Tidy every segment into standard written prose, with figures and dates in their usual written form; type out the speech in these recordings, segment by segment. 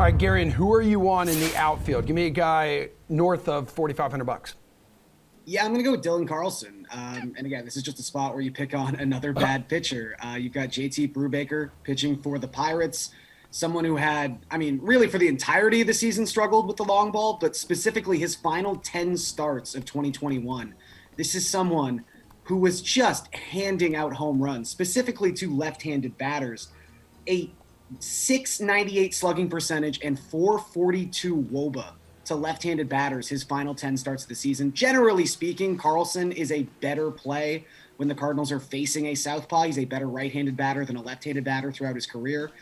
All right, Garion, who are you on in the outfield? Give me a guy north of $4,500. Yeah, I'm going to go with Dylan Carlson. And again, this is just a spot where you pick on another bad pitcher. You've got JT Brubaker pitching for the Pirates, someone who had, really for the entirety of the season struggled with the long ball, but specifically his final 10 starts of 2021. This is someone who was just handing out home runs, specifically to left-handed batters. A .698 slugging percentage and .442 WOBA to left-handed batters his final 10 starts of the season. Generally speaking, Carlson is a better play when the Cardinals are facing a southpaw. He's a better right-handed batter than a left-handed batter throughout his career.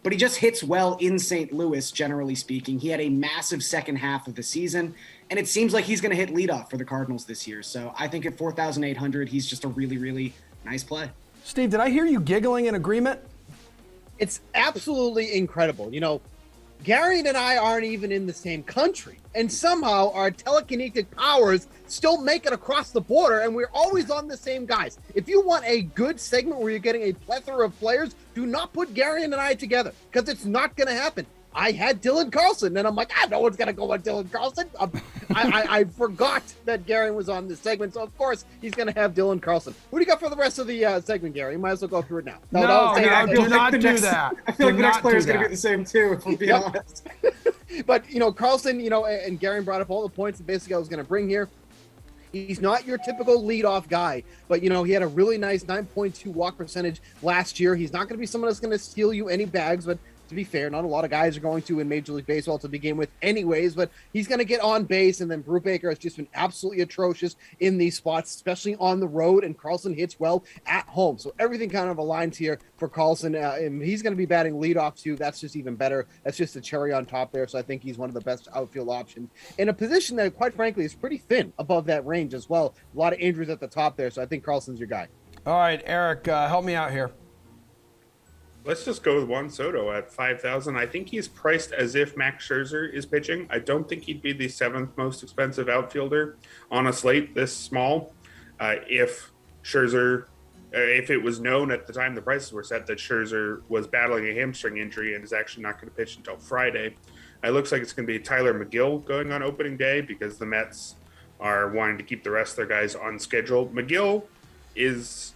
But he just hits well in St. Louis, generally speaking. He had a massive second half of the season, and it seems like he's going to hit leadoff for the Cardinals this year. So I think at 4,800, he's just a really, really nice play. Steve, did I hear you giggling in agreement? It's absolutely incredible. You know, Garion and I aren't even in the same country, and somehow our telekinetic powers still make it across the border, and we're always on the same guys. If you want a good segment where you're getting a plethora of players, do not put Garion and I together, because it's not going to happen. I had Dylan Carlson, and I'm like, no one's going to go on Dylan Carlson. I forgot that Garion was on this segment, so of course he's going to have Dylan Carlson. Who do you got for the rest of the segment, Gary? You might as well go through it now. No, do not do that. I feel like the next player is going to be the same too, if we're being honest. But, Carlson, and Garion brought up all the points that basically I was going to bring here. He's not your typical leadoff guy, but, he had a really nice 9.2 walk percentage last year. He's not going to be someone that's going to steal you any bags, but to be fair, not a lot of guys are going to in Major League Baseball to begin with anyways, but he's going to get on base, and then Brubaker has just been absolutely atrocious in these spots, especially on the road, and Carlson hits well at home. So everything kind of aligns here for Carlson, and he's going to be batting leadoff too. That's just even better. That's just a cherry on top there, so I think he's one of the best outfield options in a position that, quite frankly, is pretty thin above that range as well. A lot of injuries at the top there, so I think Carlson's your guy. All right, Erik, help me out here. Let's just go with Juan Soto at 5,000. I think he's priced as if Max Scherzer is pitching. I don't think he'd be the seventh most expensive outfielder on a slate this small. If it was known at the time the prices were set that Scherzer was battling a hamstring injury and is actually not going to pitch until Friday, it looks like it's going to be Tyler McGill going on opening day because the Mets are wanting to keep the rest of their guys on schedule. McGill is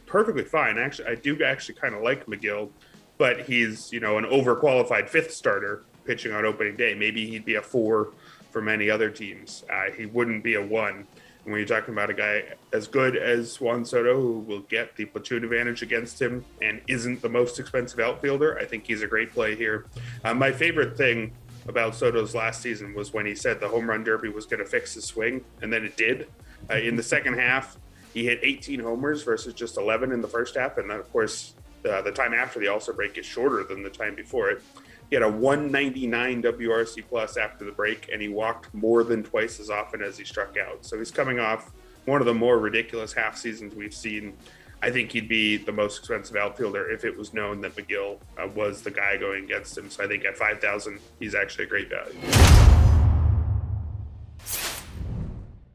perfectly fine. Actually, I do actually kind of like McGill, but he's, an overqualified fifth starter pitching on opening day. Maybe he'd be a 4 for many other teams. He wouldn't be a 1. And when you're talking about a guy as good as Juan Soto, who will get the platoon advantage against him and isn't the most expensive outfielder, I think he's a great play here. My favorite thing about Soto's last season was when he said the home run derby was going to fix his swing, and then it did. In the second half, he hit 18 homers versus just 11 in the first half. And then, of course, the time after the All-Star break is shorter than the time before it. He had a 199 WRC plus after the break, and he walked more than twice as often as he struck out. So he's coming off one of the more ridiculous half seasons we've seen. I think he'd be the most expensive outfielder if it was known that McGill was the guy going against him. So I think at 5,000, he's actually a great value.